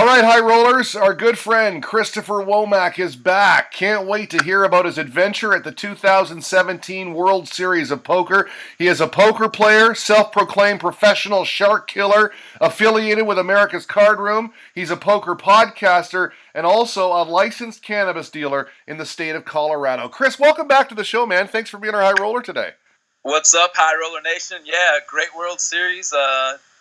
right, high rollers, our good friend Christopher Womack is back. Can't wait to hear about his adventure at the 2017 World Series of Poker. He is a poker player, self-proclaimed professional shark killer, affiliated with America's Card Room. He's a poker podcaster and also a licensed cannabis dealer in the state of Colorado. Chris, welcome back to the show, man. Thanks for being our high roller today. What's up, High Roller Nation? Yeah, great World Series.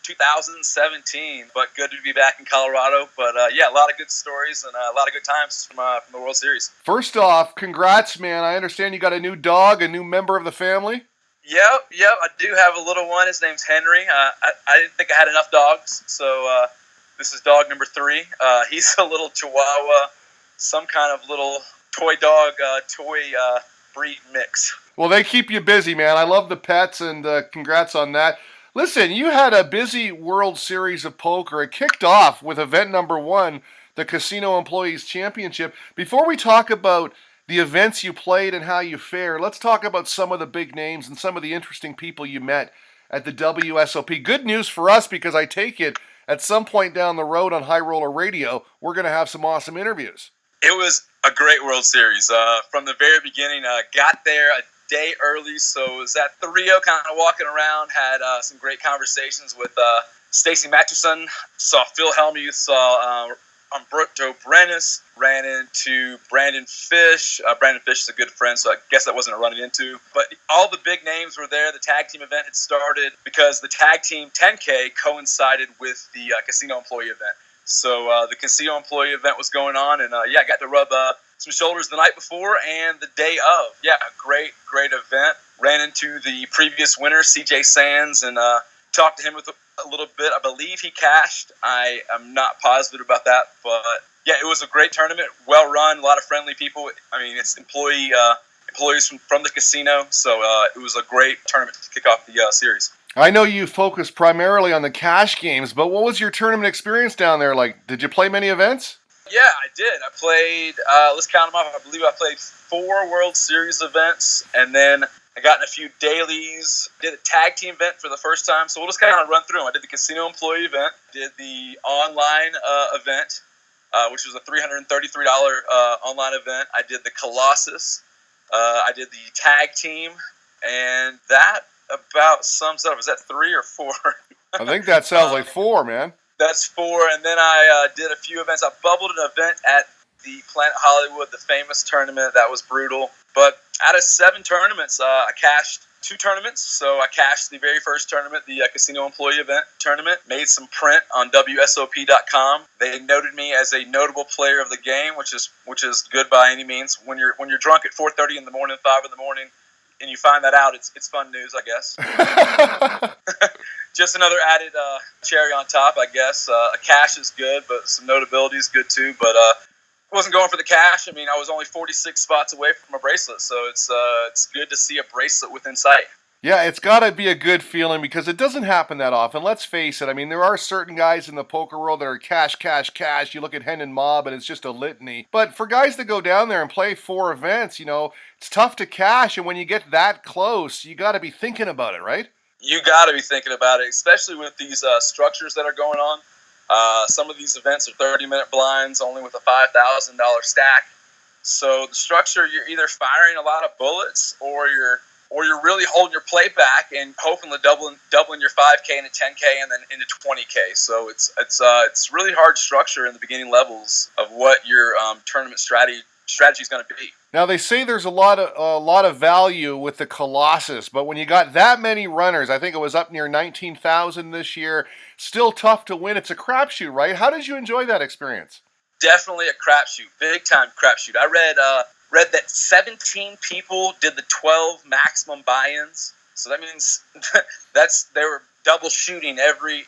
2017, but good to be back in Colorado. But yeah, a lot of good stories and a lot of good times from the World Series. First off, congrats, man. I understand you got a new dog, a new member of the family. Yep. I do have a little one. His name's Henry. I didn't think I had enough dogs, so this is dog number 3. He's a little Chihuahua, some kind of little toy dog, breed mix. Well, they keep you busy, man. I love the pets, and congrats on that. Listen, you had a busy World Series of Poker. It kicked off with event number 1, the Casino Employees Championship. Before we talk about the events you played and how you fare, let's talk about some of the big names and some of the interesting people you met at the WSOP. Good news for us, because I take it at some point down the road on High Roller Radio, we're going to have some awesome interviews. It was a great World Series. From the very beginning, got there a day early, so it was at the Rio, kind of walking around, had some great conversations with Stacy Matheson, saw Phil Hellmuth, saw Umberto Brenes, ran into Brandon Fish. Brandon Fish is a good friend, so I guess that wasn't a running into. But all the big names were there. The tag team event had started because the tag team 10K coincided with the casino employee event. So the casino employee event was going on, and I got to rub some shoulders the night before and the day of. Yeah, a great event. Ran into the previous winner, CJ Sands, and talked to him with a little bit. I believe he cashed. I am not positive about that, but yeah, it was a great tournament, well run, a lot of friendly people. I mean, it's employees from the casino, so it was a great tournament to kick off the series. I know you focused primarily on the cash games, but what was your tournament experience down there like? Did you play many events? Yeah, I did. I played, let's count them off. I believe I played 4 World Series events, and then I got in a few dailies. Did a tag team event for the first time, so we'll just kind of run through them. I did the casino employee event, did the online event, which was a $333 online event. I did the Colossus. I did the tag team, and that about sums up. Is that 3 or 4? I think that sounds like 4, man. That's 4, and then I did a few events. I bubbled an event at the Planet Hollywood, the famous tournament. That was brutal. But out of 7 tournaments, I cashed 2 tournaments. So I cashed the very first tournament, the Casino Employee Event tournament, made some print on WSOP.com. They noted me as a notable player of the game, which is good by any means. When you're drunk at 4:30 in the morning, 5 in the morning, and you find that out, it's fun news, I guess. Just another added cherry on top, I guess. A cash is good, but some notability is good too. But wasn't going for the cash. I mean, I was only 46 spots away from a bracelet, so it's good to see a bracelet within sight. Yeah, it's got to be a good feeling because it doesn't happen that often. Let's face it. I mean, there are certain guys in the poker world that are cash, cash, cash. You look at Hen and Mob, and it's just a litany. But for guys that go down there and play 4 events, it's tough to cash. And when you get that close, you got to be thinking about it, right? You got to be thinking about it, especially with these structures that are going on. Some of these events are 30-minute blinds, only with a $5,000 stack. So the structure, you're either firing a lot of bullets, or you're really holding your play back and hoping to doubling your 5K into 10K and then into 20K. So it's really hard structure in the beginning levels of what your tournament strategy is going to be. Now they say there's a lot of value with the Colossus, but when you got that many runners, I think it was up near 19,000 this year, still tough to win. It's a crapshoot, right? How did you enjoy that experience? Definitely a crapshoot, big time crapshoot. I read that 17 people did the 12 maximum buy-ins, so that means they were double shooting every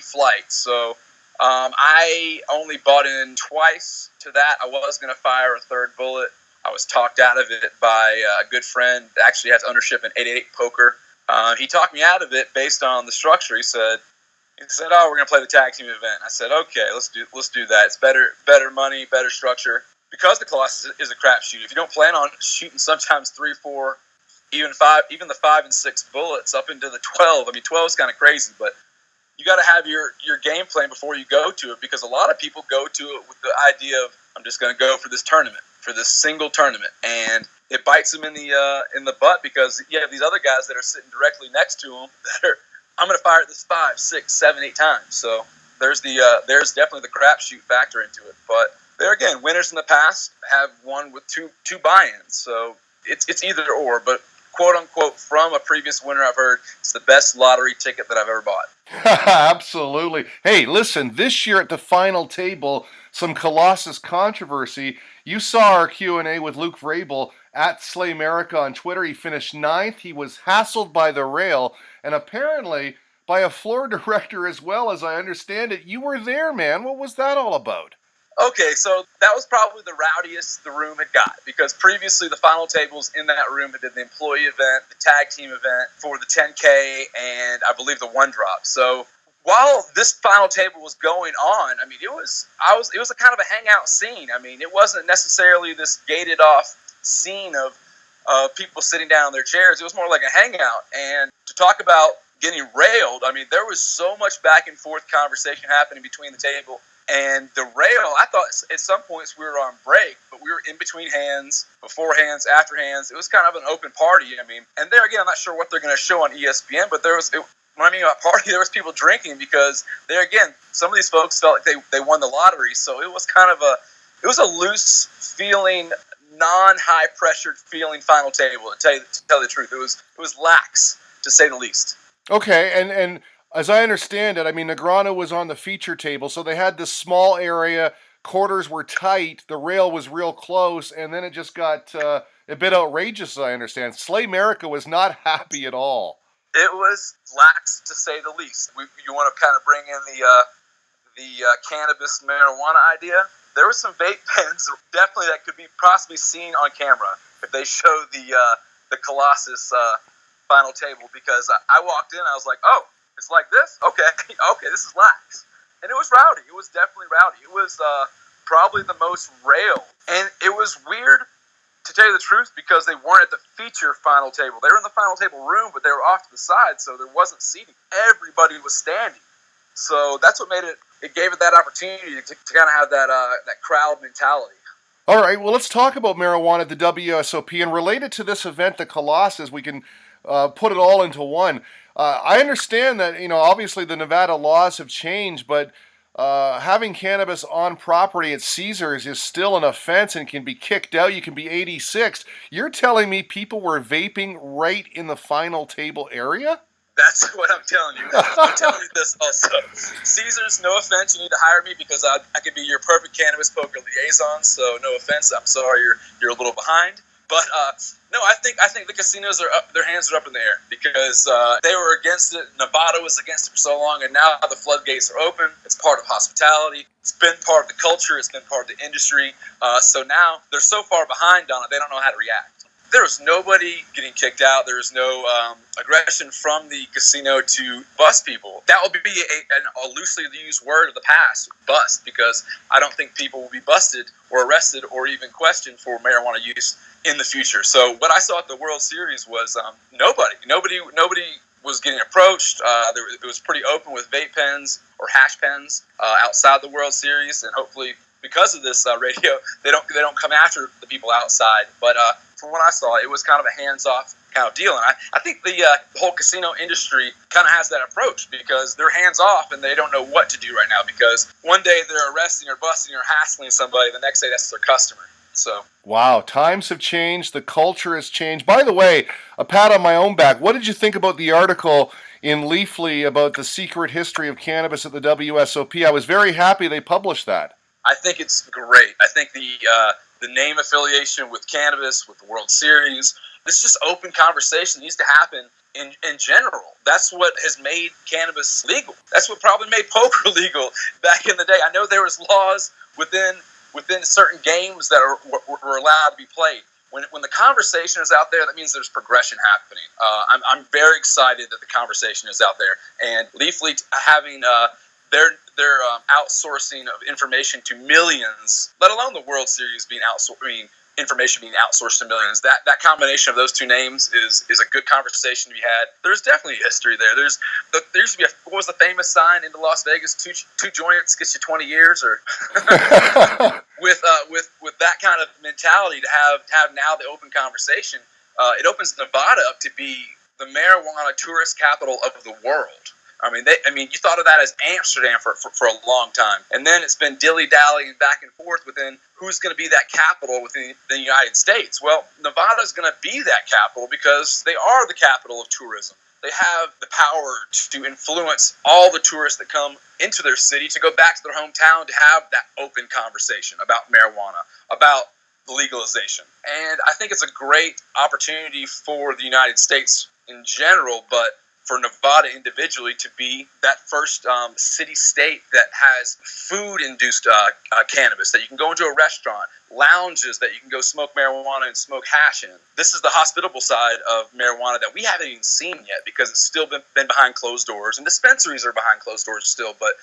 flight. So I only bought in twice to that. I was going to fire a third bullet. I was talked out of it by a good friend, actually has ownership in 888 Poker. He talked me out of it based on the structure. He said, "Oh, we're gonna play the tag team event." I said, "Okay, let's do that. It's better money, better structure." Because the Colossus is a crapshoot. If you don't plan on shooting sometimes 3, 4, even 5, even the 5 and 6 bullets up into the 12. I mean, 12 is kind of crazy, but you got to have your game plan before you go to it, because a lot of people go to it with the idea of, I'm just going to go for this tournament, for this single tournament, and it bites them in the butt, because you have these other guys that are sitting directly next to them that are, I'm going to fire at this 5, 6, 7, 8 times. So there's definitely the crapshoot factor into it. But there again, winners in the past have won with two buy-ins, so it's either or. But quote unquote, from a previous winner I've heard, it's the best lottery ticket that I've ever bought. Absolutely. Hey, listen, this year at the final table, some Colossus controversy. You saw our Q&A with Luke Vrabel at Slay America on Twitter. He finished 9th. He was hassled by the rail, and apparently by a floor director as well, as I understand it. You were there, man. What was that all about? Okay, so that was probably the rowdiest the room had got, because previously the final tables in that room had did the employee event, the tag team event for the 10K, and I believe the one drop. So while this final table was going on, I mean, it was a kind of a hangout scene. I mean, it wasn't necessarily this gated off scene of people sitting down in their chairs. It was more like a hangout. And to talk about getting railed, I mean, there was so much back and forth conversation happening between the table and the rail. I thought at some points we were on break, but we were in between hands, before hands, after hands. It was kind of an open party. I mean, and there again, I'm not sure what they're going to show on ESPN, but when I mean about party, there was people drinking, because there again, some of these folks felt like they won the lottery. So it was kind of a loose feeling, non-high pressured feeling final table. To tell you the truth, it was lax, to say the least. Okay, and as I understand it, I mean, Negrano was on the feature table, so they had this small area, quarters were tight, the rail was real close, and then it just got a bit outrageous, as I understand. Slay America was not happy at all. It was lax, to say the least. You want to kind of bring in the cannabis marijuana idea. There were some vape pens definitely that could be possibly seen on camera if they showed the Colossus final table, because I walked in, I was like, oh, it's like this? Okay, this is lax. And it was rowdy. It was definitely rowdy. It was probably the most rail. And it was weird, to tell you the truth, because they weren't at the feature final table. They were in the final table room, but they were off to the side, so there wasn't seating. Everybody was standing. So that's what made it gave it that opportunity to kind of have that crowd mentality. All right, well, let's talk about marijuana at the WSOP, and related to this event, the Colossus, we can put it all into one. I understand that, obviously the Nevada laws have changed, but having cannabis on property at Caesars is still an offense and can be kicked out. You can be 86. You're telling me people were vaping right in the final table area? That's what I'm telling you. I'm telling you this also. Caesars, no offense, you need to hire me, because I could be your perfect cannabis poker liaison. So no offense, I'm sorry you're a little behind. But no, I think the casinos are up, their hands are up in the air, because they were against it. Nevada was against it for so long, and now the floodgates are open. It's part of hospitality. It's been part of the culture. It's been part of the industry. So now they're so far behind on it, they don't know how to react. There was nobody getting kicked out. There was no aggression from the casino to bust people. That would be a loosely used word of the past, bust, because I don't think people will be busted or arrested or even questioned for marijuana use in the future. So what I saw at the World Series was nobody was getting approached. It was pretty open with vape pens or hash pens outside the World Series, and hopefully because of this radio, they don't come after the people outside. But from what I saw, it was kind of a hands-off kind of deal. And I think the whole casino industry kind of has that approach, because they're hands-off and they don't know what to do right now, because one day they're arresting or busting or hassling somebody, the next day that's their customer. So wow, times have changed. The culture has changed. By the way, a pat on my own back. What did you think about the article in Leafly about the secret history of cannabis at the WSOP? I was very happy they published that. I think it's great. I think the name affiliation with cannabis, with the World Series, this is just open conversation that needs to happen in general. That's what has made cannabis legal. That's what probably made poker legal back in the day. I know there was laws within certain games that were allowed to be played. When the conversation is out there, that means there's progression happening. I'm very excited that the conversation is out there, and Leafly having their outsourcing of information to millions, let alone the World Series being information being outsourced to millions. That combination of those two names is a good conversation to be had. There's definitely history there. There used to be what was the famous sign into Las Vegas? Two joints gets you 20 years, or with that kind of mentality to have now the open conversation. It opens Nevada up to be the marijuana tourist capital of the world. I mean, you thought of that as Amsterdam for a long time, and then it's been dilly-dallying back and forth within who's going to be that capital within the United States. Well, Nevada's going to be that capital because they are the capital of tourism. They have the power to influence all the tourists that come into their city to go back to their hometown to have that open conversation about marijuana, about legalization. And I think it's a great opportunity for the United States in general, but for Nevada individually to be that first city-state that has food-induced cannabis, that you can go into a restaurant, lounges that you can go smoke marijuana and smoke hash in. This is the hospitable side of marijuana that we haven't even seen yet because it's still been behind closed doors, and dispensaries are behind closed doors still, but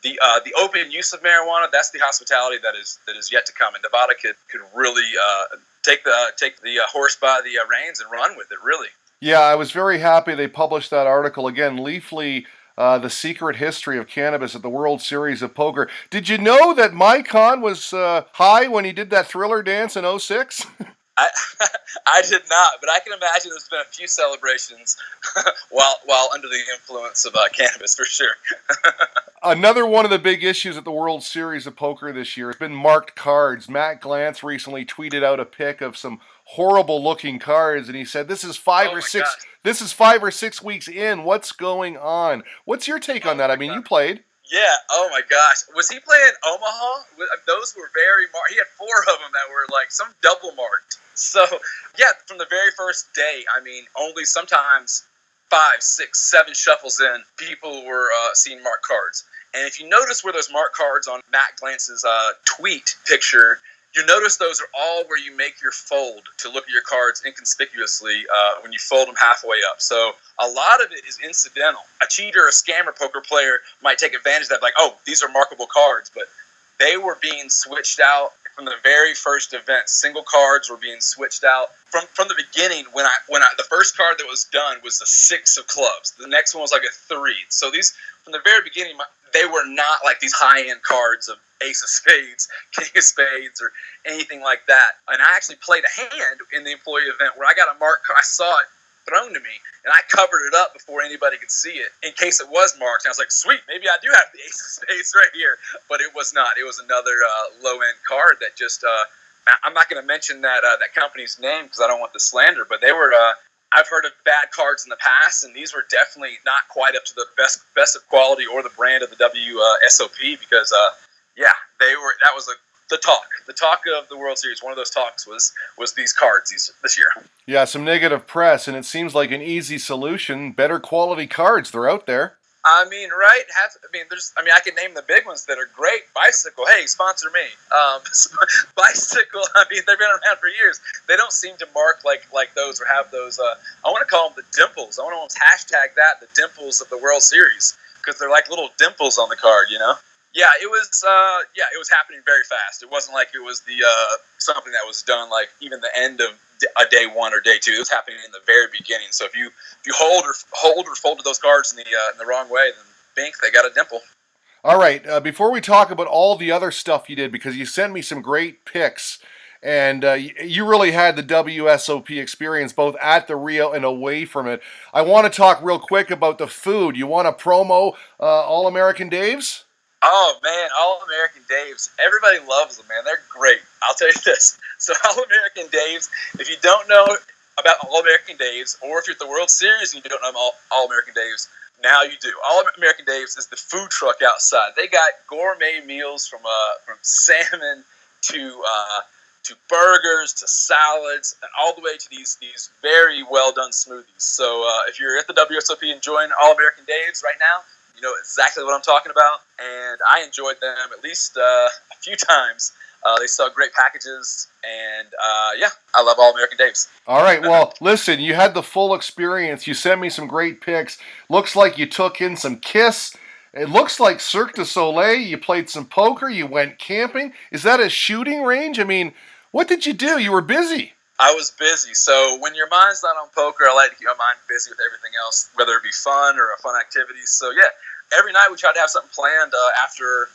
the open use of marijuana, that's the hospitality that is yet to come, and Nevada could really take the horse by the reins and run with it, really. Yeah, I was very happy they published that article again, Leafly, The Secret History of Cannabis at the World Series of Poker. Did you know that Mike Hahn was high when he did that Thriller dance in 06? I did not, but I can imagine there's been a few celebrations while under the influence of cannabis, for sure. Another one of the big issues at the World Series of Poker this year has been marked cards. Matt Glantz recently tweeted out a pic of some horrible-looking cards, and he said, "This is 5 or 6 weeks in. What's going on?" What's your take on that? I mean, you played. Yeah. Oh my gosh. Was he playing Omaha? Those were very marked. He had 4 of them that were like some double marked. So yeah, from the very first day. I mean, only sometimes 5, 6, 7 shuffles in, people were seeing marked cards. And if you notice where those marked cards on Matt Glantz's tweet picture, you notice those are all where you make your fold to look at your cards inconspicuously when you fold them halfway up. So a lot of it is incidental. A cheater, a scammer poker player might take advantage of that, like, oh, these are markable cards, but they were being switched out from the very first event. Single cards were being switched out from the beginning. When the first card that was done was the 6 of clubs. The next one was like a 3. So these from the very beginning, they were not like these high-end cards of Ace of Spades, King of Spades, or anything like that. And I actually played a hand in the employee event where I got a marked card. I saw it thrown to me, and I covered it up before anybody could see it in case it was marked. And I was like, sweet, maybe I do have the Ace of Spades right here. But it was not. It was another low-end card that just I'm not going to mention that company's name because I don't want the slander, but they were I've heard of bad cards in the past, and these were definitely not quite up to the best of quality or the brand of the WSOP because yeah, they were. That was the talk of the World Series. One of those talks was these cards this year. Yeah, some negative press, and it seems like an easy solution. Better quality cards, they're out there. I mean, right? I can name the big ones that are great. Bicycle, hey, sponsor me. Bicycle, I mean, they've been around for years. They don't seem to mark like those or have those. I want to call them the dimples. I want to almost hashtag that the dimples of the World Series because they're like little dimples on the card, you know? Yeah, it was happening very fast. It wasn't like it was the something that was done like even the end of a day 1 or day 2. It was happening in the very beginning. So if you hold or folded those cards in the wrong way, then bink, they got a dimple. All right. Before we talk about all the other stuff you did, because you sent me some great pics, and you really had the WSOP experience both at the Rio and away from it. I want to talk real quick about the food. You want to promo All American Dave's? Oh, man, All-American Dave's. Everybody loves them, man. They're great. I'll tell you this. So All-American Dave's, if you don't know about All-American Dave's, or if you're at the World Series and you don't know All-American Dave's, now you do. All-American Dave's is the food truck outside. They got gourmet meals from salmon to burgers to salads and all the way to these very well-done smoothies. So if you're at the WSOP enjoying All-American Dave's right now, you know exactly what I'm talking about, and I enjoyed them at least a few times. They sell great packages, and yeah, I love All American Dave's. All right, well, listen, you had the full experience. You sent me some great pics. Looks like you took in some Kiss. It looks like Cirque du Soleil. You played some poker. You went camping. Is that a shooting range? I mean, What did you do? You were busy. I was busy. So when your mind's not on poker, I like to keep my mind busy with everything else, whether it be fun or a fun activity. So yeah, every night we tried to have something planned after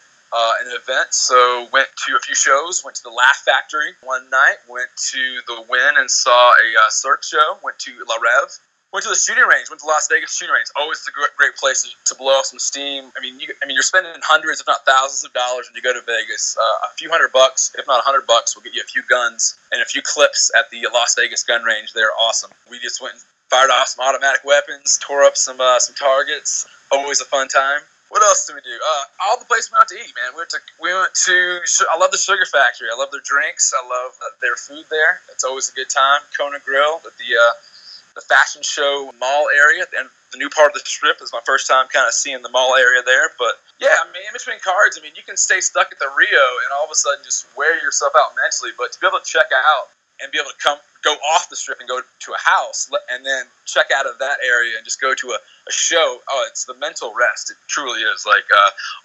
an event. So went to a few shows. Went to the Laugh Factory one night. Went to the Wynn and saw a Cirque show. Went to La Rev. Went to the shooting range. Went to Las Vegas shooting range. Always a great place to blow off some steam. You're spending hundreds, if not thousands, of dollars when you go to Vegas. A few $100, if not $100, will get you a few guns and a few clips at the Las Vegas gun range. They're awesome. We just went and fired off some automatic weapons, tore up some targets. Always a fun time. What else did we do? All the places we went to eat, man. We went to. I love the Sugar Factory. I love their drinks. I love their food there. It's always a good time. Kona Grill at the fashion show mall area, and the new part of the strip is my first time kind of seeing the mall area there. But yeah, in between cards, you can stay stuck at the Rio and all of a sudden just wear yourself out mentally. But to be able to check out and be able to go off the strip and go to a house and then check out of that area and just go to a show, it's the mental rest. It truly is.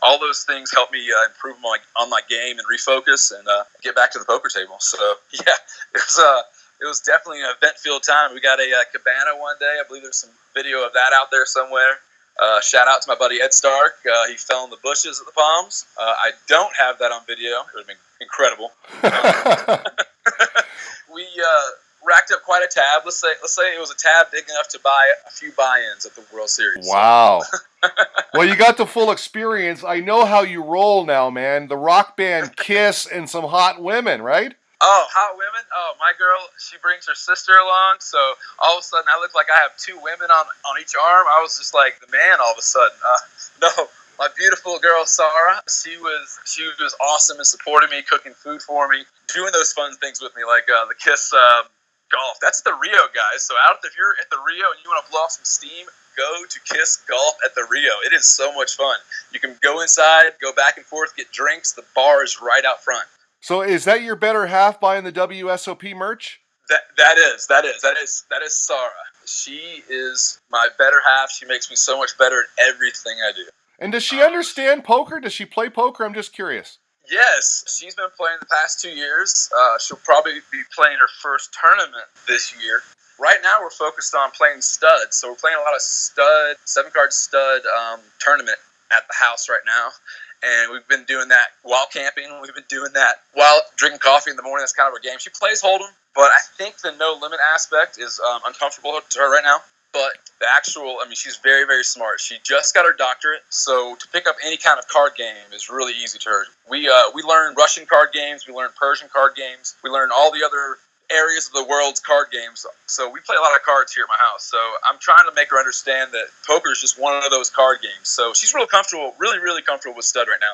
All those things help me improve on my game and refocus and get back to the poker table. So yeah, it was definitely an event-filled time. We got a cabana one day. I believe there's some video of that out there somewhere. Shout out to my buddy Ed Stark. He fell in the bushes at the Palms. I don't have that on video. It would have been incredible. We racked up quite a tab. Let's say it was a tab big enough to buy a few buy-ins at the World Series. Wow. Well, you got the full experience. I know how you roll now, man. The rock band Kiss and some hot women, right? Oh, hot women? Oh, my girl, she brings her sister along, so all of a sudden I look like I have two women on each arm. I was just like the man all of a sudden. No, my beautiful girl, Sarah, she was awesome in supporting me, cooking food for me, doing those fun things with me, like the Kiss golf. That's the Rio, guys. So if you're at the Rio and you want to blow off some steam, go to Kiss Golf at the Rio. It is so much fun. You can go inside, go back and forth, get drinks. The bar is right out front. So is that your better half buying the WSOP merch? That is Sarah. She is my better half. She makes me so much better at everything I do. And does she understand poker? Does she play poker? I'm just curious. Yes, she's been playing the past 2 years. She'll probably be playing her first tournament this year. Right now, we're focused on playing stud. So we're playing a lot of stud, 7-card stud tournament at the house right now. And we've been doing that while camping. We've been doing that while drinking coffee in the morning. That's kind of our game. She plays Hold'em, but I think the no limit aspect is uncomfortable to her right now. But the actual, she's very, very smart. She just got her doctorate, so to pick up any kind of card game is really easy to her. We learn Russian card games. We learn Persian card games. We learn all the other areas of the world's card games. So we play a lot of cards here at my house. So I'm trying to make her understand that poker is just one of those card games. So she's really comfortable with stud right now.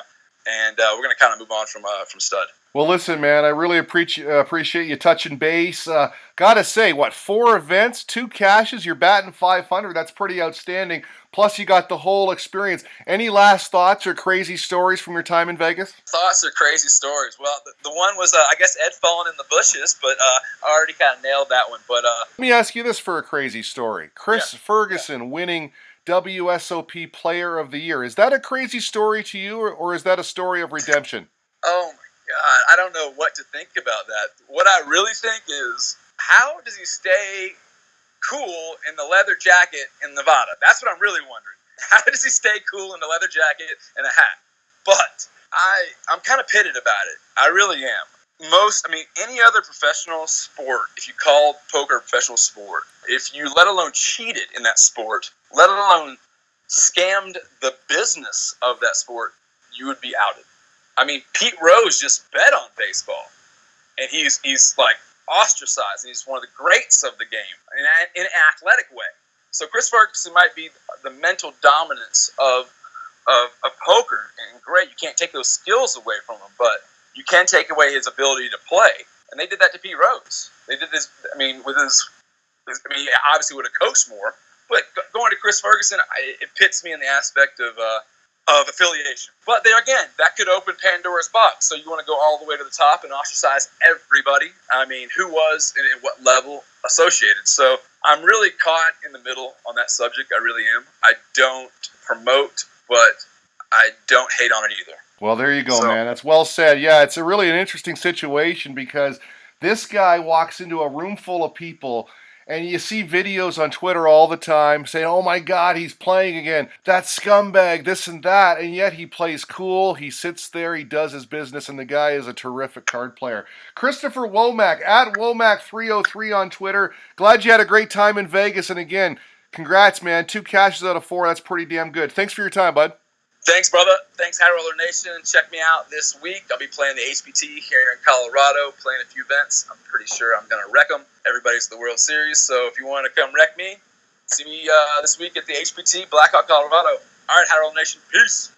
And we're going to kind of move on from stud. Well, listen, man, I really appreciate you touching base. Gotta say, 4 events, 2 cashes, you're batting 500. That's pretty outstanding. Plus, you got the whole experience. Any last thoughts or crazy stories from your time in Vegas? Thoughts or crazy stories? Well, the one was, I guess, Ed falling in the bushes, but I already kind of nailed that one. But let me ask you this for a crazy story. Chris Ferguson winning WSOP Player of the Year. Is that a crazy story to you, or is that a story of redemption? Oh, my God. I don't know what to think about that. What I really think is, how does he stay cool in the leather jacket in Nevada? That's what I'm really wondering. How does he stay cool in the leather jacket and a hat? But I'm kind of pitted about it. I really am. Any other professional sport, if you call poker a professional sport, if you let alone cheated in that sport, let alone scammed the business of that sport, you would be outed. Pete Rose just bet on baseball, and he's like ostracized, and he's one of the greats of the game in an athletic way. So Chris Ferguson might be the mental dominance of poker, and great, you can't take those skills away from him, but you can take away his ability to play. And they did that to Pete Rose. They did this, he obviously would have coached more, but going to Chris Ferguson, it pits me in the aspect of affiliation. But there again, that could open Pandora's box. So you want to go all the way to the top and ostracize everybody. Who was and at what level associated. So I'm really caught in the middle on that subject. I really am. I don't promote, but I don't hate on it either. Well, there you go, man. That's well said. Yeah, it's really an interesting situation because This guy walks into a room full of people, and you see videos on Twitter all the time saying, oh my God, he's playing again. That scumbag, this and that. And yet he plays cool. He sits there, he does his business, and the guy is a terrific card player. Christopher Womack, at Womack303 on Twitter. Glad you had a great time in Vegas. And again, congrats, man. 2 cashes out of 4. That's pretty damn good. Thanks for your time, bud. Thanks, brother. Thanks, High Roller Nation. Check me out this week. I'll be playing the HPT here in Colorado, playing a few events. I'm pretty sure I'm going to wreck them. Everybody's at the World Series, so if you want to come wreck me, see me this week at the HPT, Blackhawk, Colorado. All right, High Roller Nation. Peace.